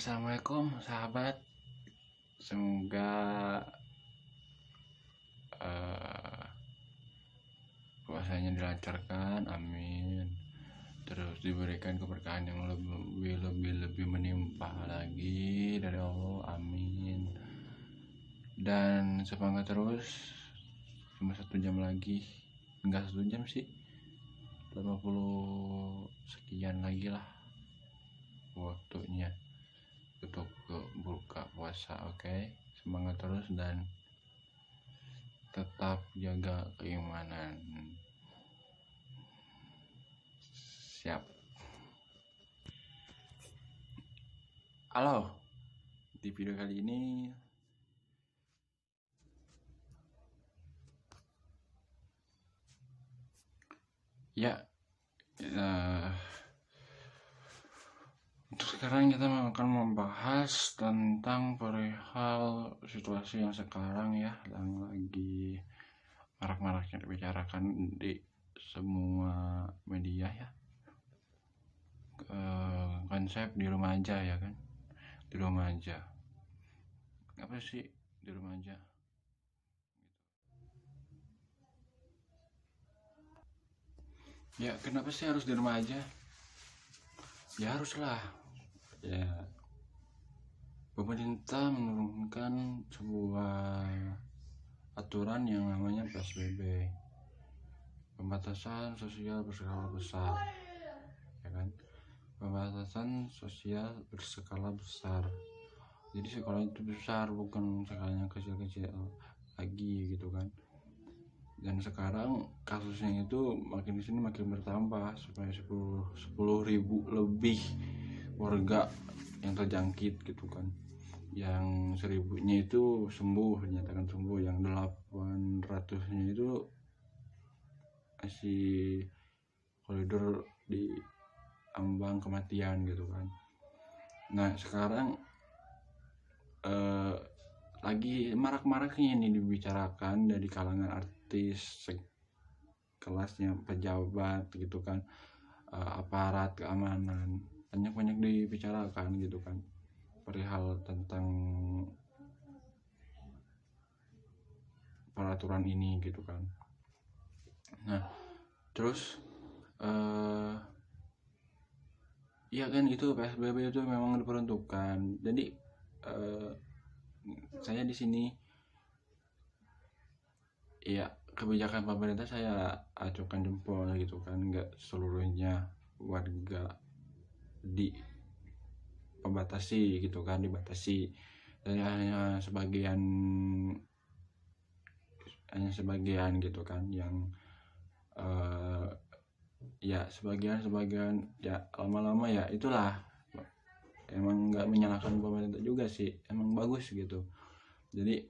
Assalamualaikum sahabat, semoga eh, puasanya dilancarkan, amin. Terus diberikan keberkahan yang lebih menimpa lagi dari Allah, amin. Dan semangat terus, cuma 1 jam lagi, enggak 1 jam sih, 50 sekian lagi lah waktunya untuk buka puasa. Oke, semangat terus dan tetap jaga keimanan. Siap. Halo, di video kali ini untuk sekarang kita akan membahas tentang perihal situasi yang sekarang ya, yang lagi marak-maraknya dibicarakan di semua media ya. Konsep di rumah aja ya kan, di rumah aja. Apa sih di rumah aja? Ya kenapa sih harus di rumah aja? Ya haruslah. Ya, pemerintah menurunkan sebuah aturan yang namanya PSBB, pembatasan sosial berskala besar, ya kan? Pembatasan sosial berskala besar. Jadi sekolah itu besar, bukan skalanya kecil-kecil lagi gitu kan. Dan sekarang kasusnya itu makin di sini makin bertambah, sampai 10.000 lebih warga yang terjangkit gitu kan. Yang 1.000-nya itu sembuh, dinyatakan sembuh, yang 800-nya itu masih koridor di ambang kematian gitu kan. Nah sekarang lagi marak-maraknya ini dibicarakan dari kalangan artis, kelasnya pejabat gitu kan, aparat keamanan, banyak dibicarakan gitu kan perihal tentang peraturan ini gitu kan. Nah terus ya kan itu PSBB itu memang diperuntukkan. Jadi saya di sini ya kebijakan pemerintah saya acungkan jempol gitu kan, nggak seluruhnya warga dibatasi gitu kan, dibatasi, dan hanya sebagian gitu kan yang ya sebagian ya lama-lama ya itulah, emang nggak menyalahkan pemerintah juga sih, emang bagus gitu. Jadi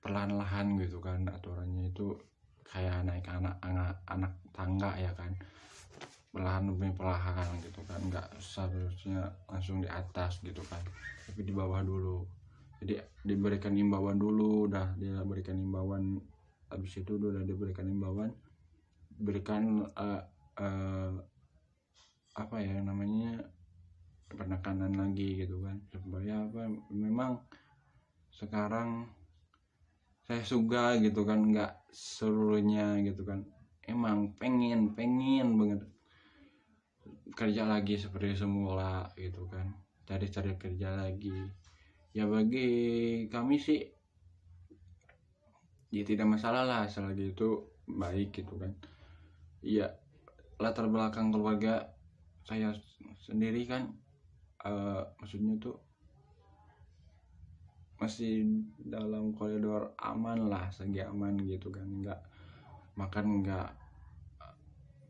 perlahan-lahan gitu kan aturannya itu kayak naik anak tangga ya kan, perlahan demi perlahan gitu kan, nggak seharusnya langsung di atas gitu kan, tapi di bawah dulu. Jadi diberikan imbauan dulu, udah diberikan imbauan, habis itu udah diberikan imbauan, berikan apa ya namanya, penekanan lagi gitu kan, supaya apa, memang sekarang saya suka gitu kan, nggak seluruhnya gitu kan, emang pengen banget kerja lagi seperti semula gitu kan, cari kerja lagi. Ya bagi kami sih ya tidak masalah lah, selagi itu baik gitu kan. Ya latar belakang keluarga saya sendiri kan maksudnya tuh masih dalam koridor aman lah, segi aman gitu kan, nggak makan nggak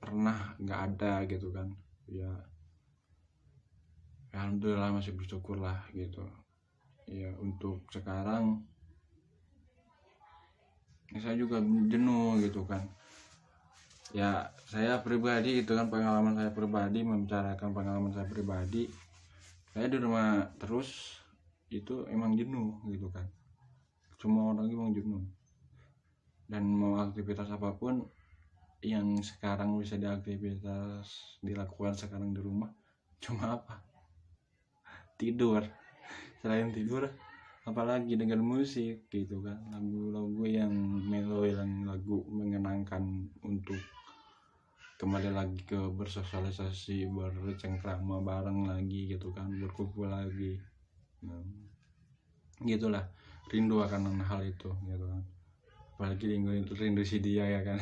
pernah nggak ada gitu kan. Ya alhamdulillah masih bersyukur lah gitu ya. Untuk sekarang saya juga jenuh gitu kan ya, saya pribadi gitu kan, pengalaman saya pribadi, membicarakan pengalaman saya pribadi, saya di rumah terus itu emang jenuh gitu kan. Semua orang emang jenuh, dan mau aktivitas apapun yang sekarang bisa dilakukan sekarang di rumah, cuma apa, tidur. Selain tidur apalagi dengan musik gitu kan, lagu-lagu yang mellow, yang lagu menyenangkan untuk kembali lagi ke bersosialisasi, bercengkrama bareng lagi gitu kan, berkumpul lagi. Nah, gitulah, rindu akan hal itu gitu kan, apalagi rindu si dia ya kan.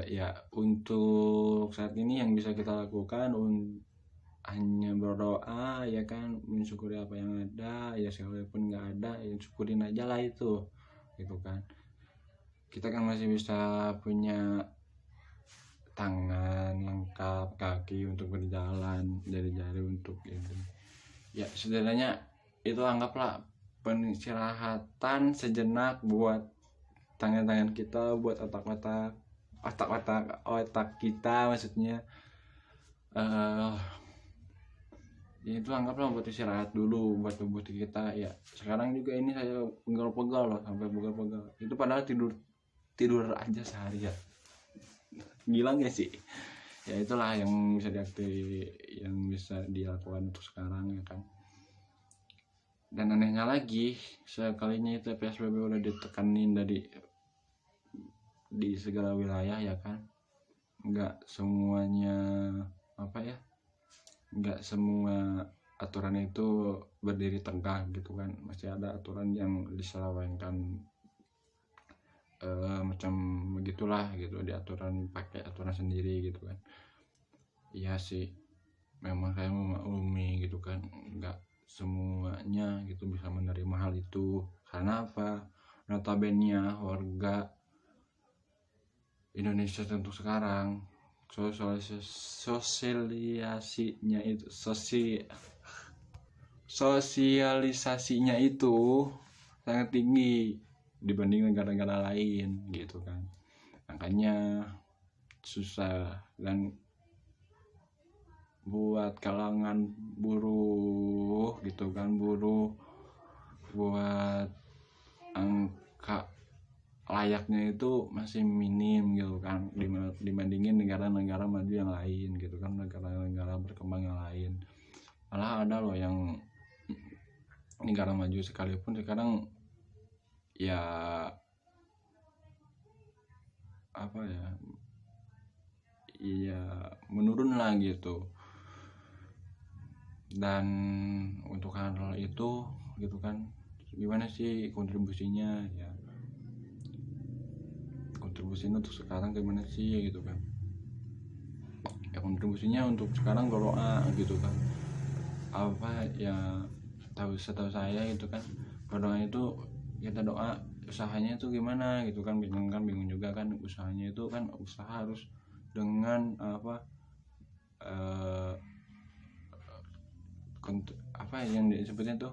Ya untuk saat ini yang bisa kita lakukan hanya berdoa ya kan, mensyukuri apa yang ada ya, sekalipun nggak ada ya syukurin aja lah itu gitu kan. Kita kan masih bisa punya tangan lengkap, kaki untuk berjalan, jari-jari untuk itu ya, setidaknya itu anggaplah penistirahatan sejenak buat tangan-tangan kita, buat otak kita maksudnya. Ya itu anggaplah buat istirahat dulu buat tubuh kita ya. Sekarang juga ini saya pegal-pegal loh, sampai pegal-pegal itu, padahal tidur aja sehari ya, gila gak sih? Ya itulah yang bisa yang bisa dilakukan untuk sekarang ya kan. Dan anehnya lagi, sekalinya itu PSBB udah ditekanin di segala wilayah ya kan, nggak semuanya nggak semua aturan itu berdiri tegak gitu kan, masih ada aturan yang diselewengkan, macam begitulah gitu, pakai aturan sendiri gitu kan. Iya sih, memang saya memaklumi gitu kan, nggak semuanya gitu bisa menerima hal itu. Karena apa? Notabene warga Indonesia tentu sekarang sosialisasinya itu sangat tinggi dibanding negara-negara lain gitu kan. Makanya susah, dan buat kalangan buruh gitu kan, buat angka layaknya itu masih minim gitu kan, dibandingin negara-negara maju yang lain gitu kan, negara-negara berkembang yang lain. Malah ada loh yang negara maju sekalipun sekarang ya menurun lah gitu. Dan untuk hal itu gitu kan, gimana sih kontribusinya ya, kontribusinya untuk sekarang gimana sih gitu kan. Ya kontribusinya untuk sekarang berdoa gitu kan, setahu saya gitu kan, berdoa itu kita doa, usahanya itu gimana gitu kan, bingung juga kan, usahanya itu kan usaha harus dengan yang disebutnya tuh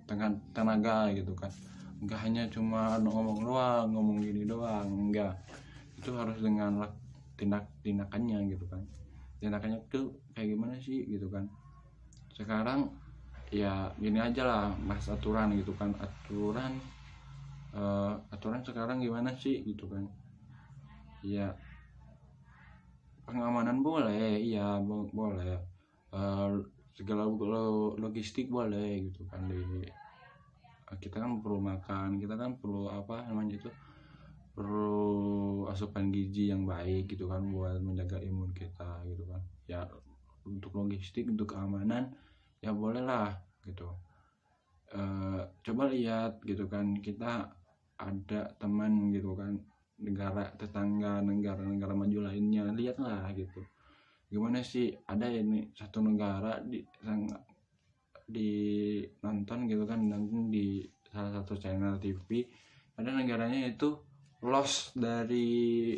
dengan tenaga gitu kan, enggak hanya cuma ngomong gini doang, enggak, itu harus dengan tindakannya gitu kan. Tindakannya tuh kayak gimana sih gitu kan. Sekarang ya gini aja lah mas, aturan gitu kan, aturan sekarang gimana sih gitu kan. Ya pengamanan boleh, iya boleh, segala logistik boleh gitu kan. Kita kan perlu makan, kita kan perlu perlu asupan gizi yang baik gitu kan, buat menjaga imun kita gitu kan. Ya untuk logistik, untuk keamanan ya boleh lah gitu. Coba lihat gitu kan, kita ada teman gitu kan, negara tetangga, negara maju lainnya, lihatlah gitu gimana sih. Ada ini satu negara di nonton gitu kan, nonton di salah satu channel TV, ada negaranya itu loss dari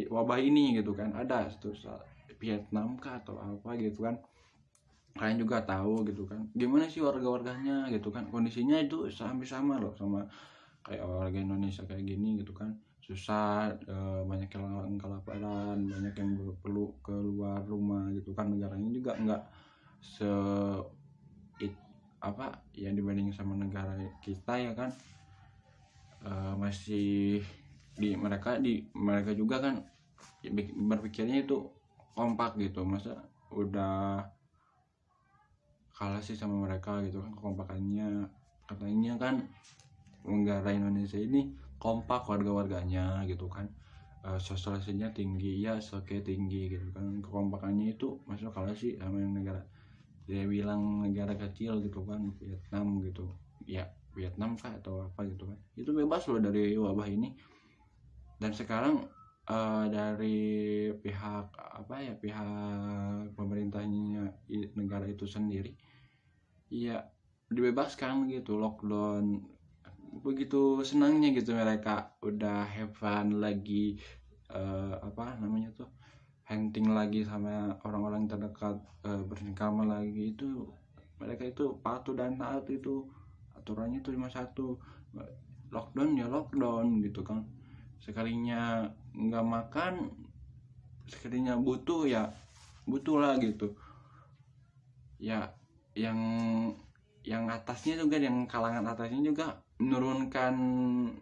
wabah ini gitu kan. Ada Vietnam kah atau apa gitu kan, kalian juga tahu gitu kan, gimana sih warga-warganya gitu kan, kondisinya itu hampir sama loh sama kayak warga Indonesia kayak gini gitu kan. Susah, banyak yang kelaparan, banyak yang perlu keluar rumah gitu kan. Negaranya juga enggak dibanding sama negara kita ya kan. Masih mereka juga kan berpikirnya itu kompak gitu. Masa udah kalah sih sama mereka gitu kan kekompakannya. Katanya kan negara Indonesia ini kompak warga-warganya gitu kan, sosialisasinya tinggi, ya oke tinggi gitu kan, kekompakannya itu masuk kalah sih sama yang negara dia bilang negara kecil gitu kan, Vietnam gitu ya, Vietnam kah atau apa gitu kan, itu bebas loh dari wabah ini. Dan sekarang dari pihak pemerintahnya negara itu sendiri ya dibebaskan gitu, lockdown. Begitu senangnya gitu mereka udah have fun lagi, hunting lagi sama orang-orang terdekat, bersama lagi. Itu mereka itu patuh dan taat, itu aturannya itu cuma satu, lockdown ya lockdown gitu kan. Sekalinya nggak makan, sekalinya butuh ya butuh lah gitu ya. Yang atasnya juga, yang kalangan atasnya juga menurunkan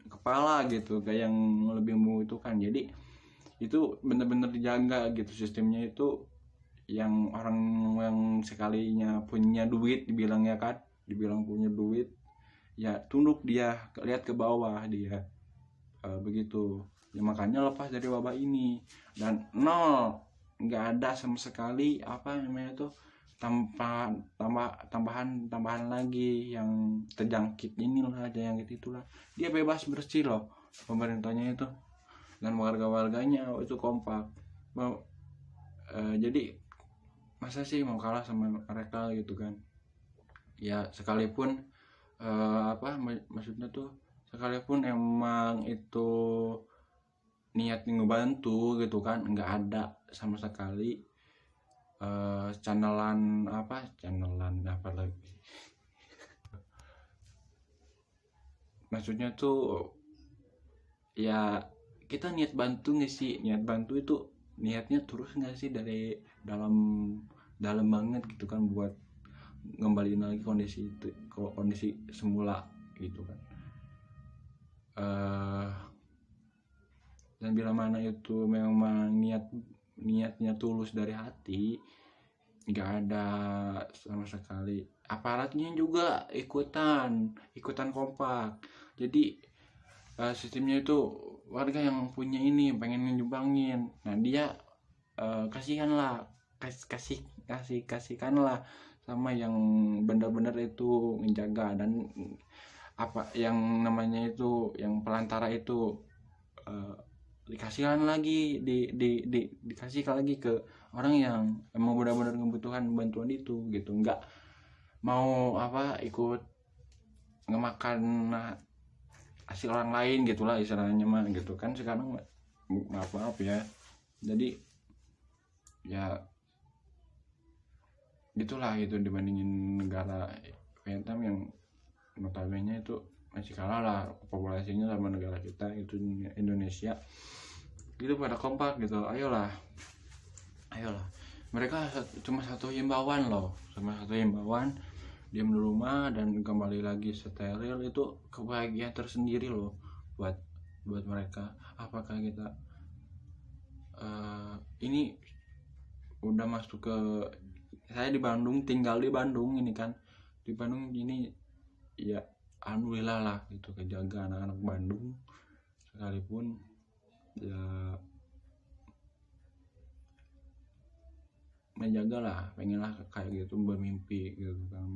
kepala gitu ke yang lebih membutuhkan. Jadi itu benar-benar dijaga gitu sistemnya itu. Yang orang yang sekalinya punya duit dibilangnya kan, dibilang punya duit ya tunduk dia, lihat ke bawah dia, begitu ya. Makanya lepas dari wabah ini dan nol, nggak ada sama sekali tambahan lagi yang terjangkit inilah, terjangkit itulah. Dia bebas bersih loh pemerintahnya itu, dan warga-warganya itu kompak. Jadi masa sih mau kalah sama mereka gitu kan ya. Sekalipun maksudnya tuh, sekalipun emang itu niat ngebantu gitu kan, nggak ada sama sekali channelan apa lagi maksudnya tuh ya. Kita niat bantu nggak sih, niat bantu itu niatnya terus nggak sih dari dalam banget gitu kan, buat ngembaliin lagi kondisi semula gitu kan. Dan bila mana itu memang niatnya tulus dari hati, nggak ada sama sekali. Aparatnya juga ikutan kompak. Jadi sistemnya itu warga yang punya ini pengen nyumbangin, nah dia kasihkanlah sama yang benar-benar itu menjaga. Dan apa yang namanya itu, yang pelantara itu dikasihkan lagi, dikasihkan lagi ke orang yang emang benar-benar membutuhkan bantuan itu gitu. Nggak mau ikut ngemakan hasil orang lain gitulah istilahnya mah gitu kan. Sekarang maaf ya, jadi ya gitulah gitu. Dibandingin negara Vietnam yang notabene itu masih kalah lah populasinya sama negara kita itu Indonesia gitu, pada kompak gitu. Ayolah mereka cuma satu himbauan, diam di rumah dan kembali lagi steril. Itu kebahagiaan tersendiri loh buat mereka. Apakah kita ini udah masuk ke, saya di Bandung, tinggal di Bandung ini kan, di Bandung ini ya alhamdulillah lah gitu, kejaga anak-anak Bandung. Sekalipun ya menjaga lah, pengen lah kayak gitu, bermimpi gitu kan,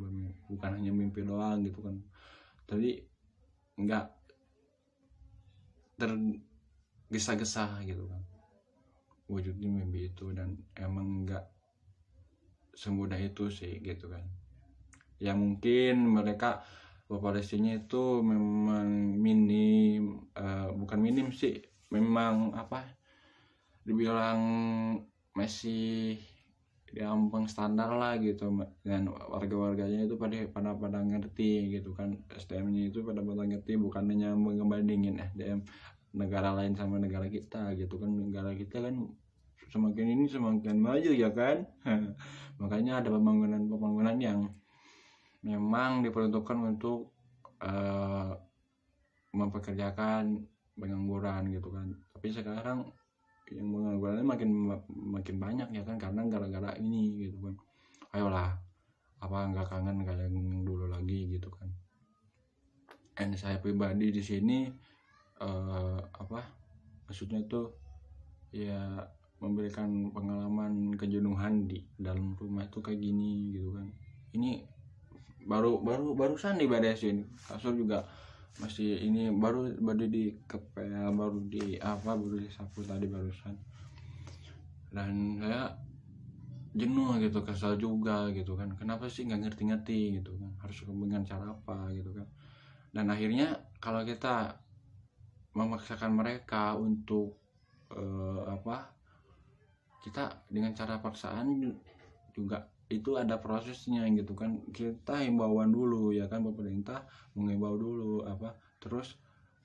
bukan hanya mimpi doang gitu kan. Tadi nggak tergesa-gesa gitu kan wujudnya mimpi itu. Dan emang nggak semudah itu sih gitu kan ya. Mungkin mereka populasinya itu memang minim, bukan minim sih, memang dibilang masih gampang standar lah gitu. Dan warga-warganya itu pada ngerti gitu kan, SDM-nya itu pada ngerti, bukan hanya ngebandingin SDM negara lain sama negara kita gitu kan. Negara kita kan semakin maju ya kan. Makanya ada pembangunan yang memang diperuntukkan untuk mempekerjakan pengangguran gitu kan. Tapi sekarang yang penganggurannya makin banyak ya kan, karena gara-gara ini gitu kan. Ayolah, apa nggak kangen kayak yang dulu lagi gitu kan. Dan saya pribadi di sini maksudnya tuh ya memberikan pengalaman kejenuhan di dalam rumah itu kayak gini gitu kan. Ini barusan diberesin, kasur juga masih ini baru dikepel, baru disapu tadi barusan. Dan saya jenuh gitu, kesal juga gitu kan, kenapa sih nggak ngerti gitu kan, harus dengan cara apa gitu kan. Dan akhirnya kalau kita memaksakan mereka untuk kita dengan cara paksaan juga itu ada prosesnya gitu kan. Kita himbauan dulu ya kan, pemerintah mengimbau dulu terus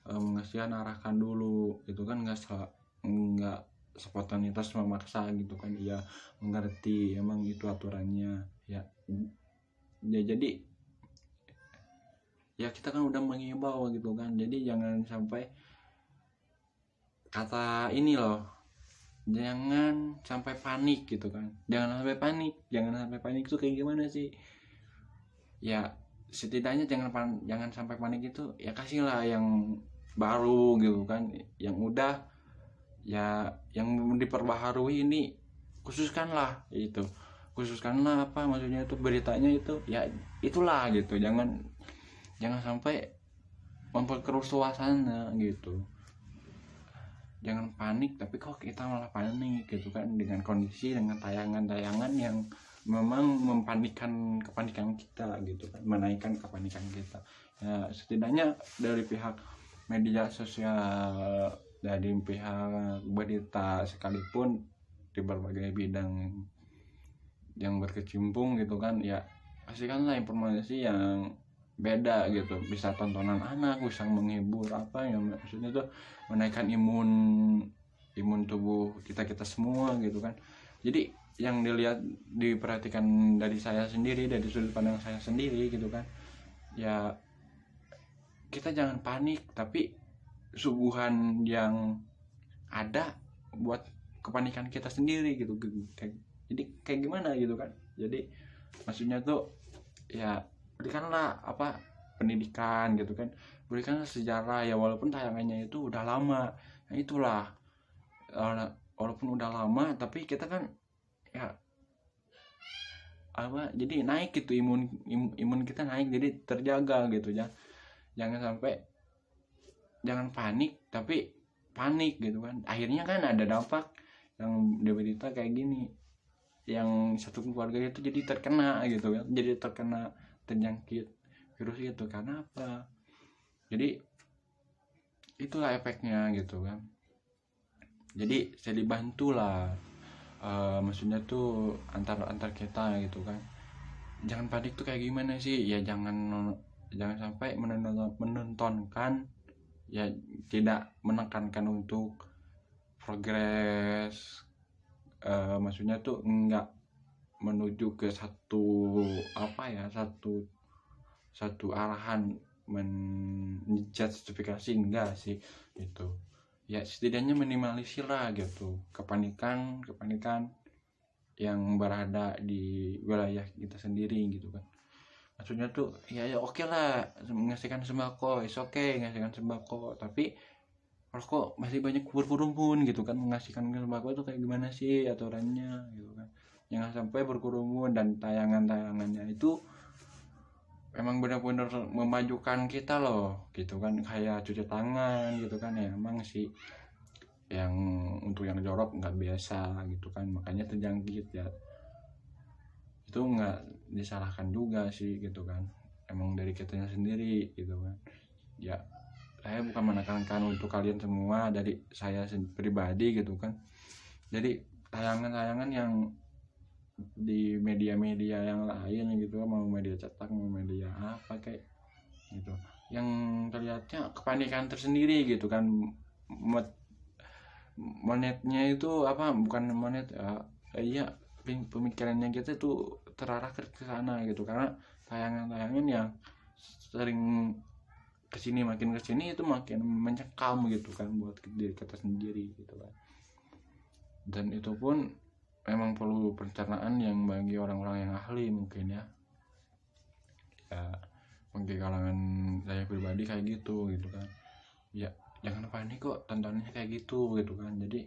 mengasih arahkan dulu gitu kan, nggak spontanitas memaksa gitu kan. Ya mengerti emang itu aturannya ya jadi ya kita kan udah mengimbau gitu kan. Jadi jangan sampai kata ini loh, jangan sampai panik gitu kan. Jangan sampai panik itu kayak gimana sih ya, setidaknya jangan sampai panik itu ya, kasihlah yang baru gitu kan, yang udah ya, yang diperbaharui ini khususkanlah maksudnya itu beritanya itu ya itulah gitu. Jangan sampai memperkeruh suasana gitu. Jangan panik, tapi kok kita malah panik gitu kan, dengan kondisi, dengan tayangan-tayangan yang memang kepanikan kita gitu kan, menaikkan kepanikan kita. Ya setidaknya dari pihak media sosial, dari pihak berita sekalipun di berbagai bidang yang berkecimpung gitu kan, ya kasihkanlah informasi yang beda gitu, bisa tontonan anak, bisa menghibur yang maksudnya tuh menaikkan imun tubuh kita semua gitu kan. Jadi yang diperhatikan dari saya sendiri, dari sudut pandang saya sendiri gitu kan, ya kita jangan panik, tapi suguhan yang ada buat kepanikan kita sendiri gitu. Jadi kayak gimana gitu kan. Jadi maksudnya tuh ya berikanlah pendidikan gitu kan, berikanlah sejarah ya, walaupun tayangannya itu udah lama. Nah itulah, walaupun udah lama tapi kita kan ya jadi naik gitu, imun kita naik, jadi terjaga gitu ya. Jangan panik tapi panik gitu kan. Akhirnya kan ada dampak yang diberita kayak gini, yang satu keluarga itu jadi terkena gitu kan, jadi terjangkit virus itu. Karena apa? Jadi itulah efeknya gitu kan. Jadi saya dibantulah maksudnya tuh antar kita gitu kan. Jangan panik tuh kayak gimana sih ya, jangan sampai menontonkan ya, tidak menekankan untuk progres, maksudnya tuh enggak menuju ke satu arahan menjustifikasi, enggak sih itu ya. Setidaknya minimalisir lah gitu kepanikan yang berada di wilayah kita sendiri gitu kan. Maksudnya tuh ya oke lah mengasihkan sembako, ngasihkan sembako, tapi kalau kok masih banyak berkerumun gitu kan, mengasihkan sembako itu kayak gimana sih aturannya gitu kan. Jangan sampai berkerumun, dan tayangannya itu emang benar-benar memajukan kita loh gitu kan, kayak cuci tangan gitu kan ya. Emang sih yang untuk yang jorok nggak biasa gitu kan, makanya terjangkit ya. Itu nggak disalahkan juga sih gitu kan, emang dari kitanya sendiri gitu kan ya. Saya bukan menekankan untuk kalian semua, dari saya pribadi gitu kan. Jadi tayangan-tayangan yang di media-media yang lain gitu, mau media cetak, mau media apa kayak gitu, yang terlihatnya kepanikan tersendiri gitu kan. Monetnya itu bukan monet iya, pemikirannya kita tuh terarah ke sana gitu, karena tayangan-tayangan yang sering makin kesini itu makin mencekam gitu kan buat diri kita sendiri gitu kan. dan itu pun memang perlu perencanaan yang bagi orang-orang yang ahli mungkin ya bagi kalangan saya pribadi kayak gitu kan ya, jangan panik kok tontonnya kayak gitu kan. Jadi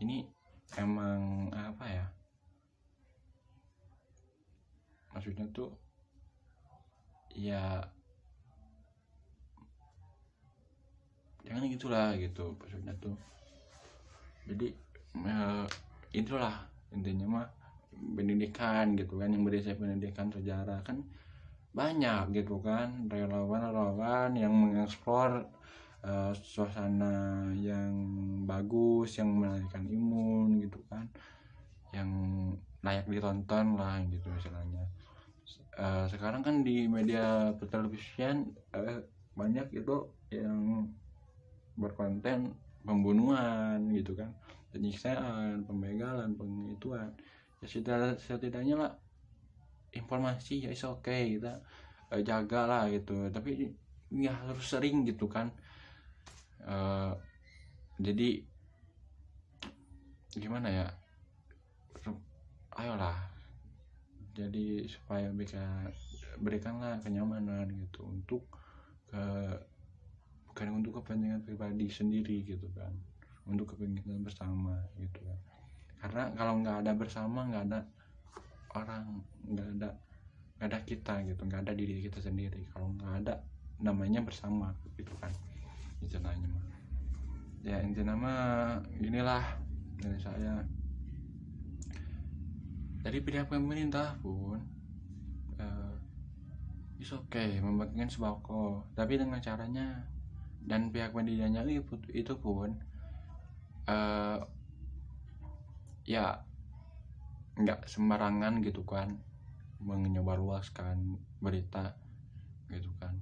ini emang apa ya, maksudnya tuh ya jangan gitulah gitu maksudnya tuh. Jadi itulah intinya mah pendidikan gitu kan, yang berisi pendidikan sejarah kan banyak gitu kan, relawan yang mengeksplor suasana yang bagus, yang menaikkan imun gitu kan, yang layak ditonton lah gitu istilahnya. Sekarang kan di media pertelevisian banyak itu yang berkonten pembunuhan gitu kan, penyiksaan, pembegalan, pengituan. Ya setidaknya lah informasi ya is okay, kita jaga lah gitu, tapi ya harus sering gitu kan. Jadi gimana ya, ayolah jadi supaya bisa berikanlah kenyamanan gitu untuk bukan untuk kepentingan pribadi sendiri gitu kan, untuk kepentingan bersama gitu kan. Karena kalau nggak ada bersama, nggak ada orang, nggak ada kita gitu, nggak ada diri kita sendiri kalau nggak ada namanya bersama gitu kan istilahnya mah. Ya intinya mah inilah dari saya. Dari pihak pemerintah pun is okay membagikan sembako, tapi dengan caranya, dan pihak pendirinya itu pun ya nggak sembarangan gitu kan menyebarluaskan berita gitu kan.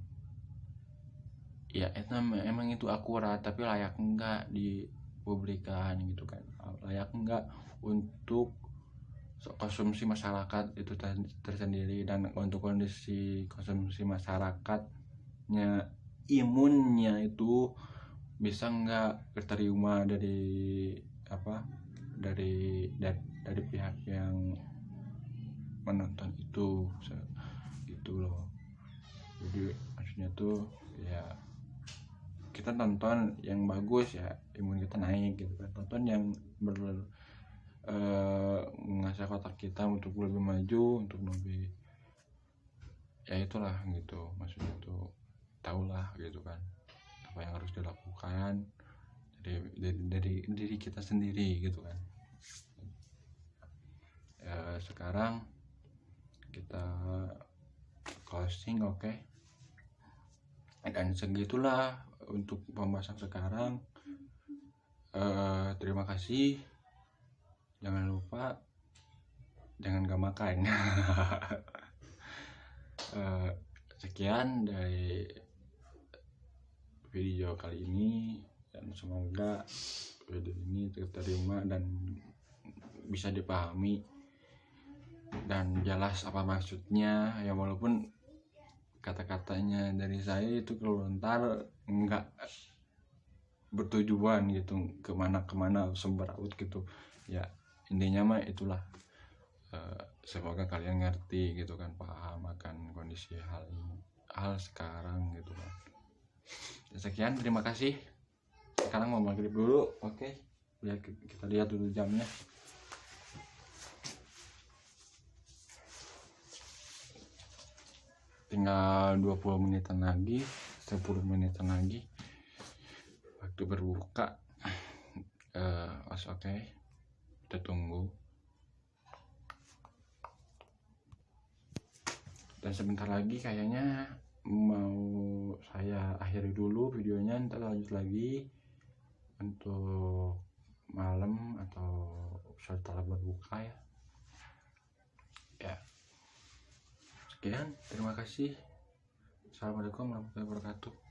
Ya emang itu akurat, tapi layak enggak dipublikan gitu kan, layak enggak untuk konsumsi masyarakat itu tersendiri. Dan untuk kondisi konsumsi masyarakatnya, imunnya itu bisa enggak keterima dari dari pihak yang menonton itu gitu loh. Jadi maksudnya tuh ya kita tonton yang bagus ya imun kita naik gitu kan, tonton yang mengasah kotak kita untuk lebih maju, untuk lebih ya itulah gitu, maksudnya tuh tahulah gitu kan apa yang harus dilakukan dari diri kita sendiri gitu kan. Sekarang kita closing, oke? Dan segitulah untuk pembahasan sekarang. Terima kasih. Jangan lupa jangan gak makan. Sekian dari video kali ini, dan semoga video ini terima dan bisa dipahami dan jelas apa maksudnya ya, walaupun kata-katanya dari saya itu kelontar enggak bertujuan gitu kemana sembarangan gitu ya. Intinya mah itulah, semoga kalian ngerti gitu kan, paham akan kondisi hal sekarang gitu kan. Sekian, terima kasih. Sekarang mau maghrib dulu, oke? Kita lihat dulu jamnya. Tinggal 20 menitan lagi, 10 menitan lagi waktu berbuka. Oke, kita tunggu. Dan sebentar lagi kayaknya mau saya akhiri dulu videonya, ntar lanjut lagi untuk malam atau setelah berbuka ya. Sekian, terima kasih. Assalamualaikum warahmatullahi wabarakatuh.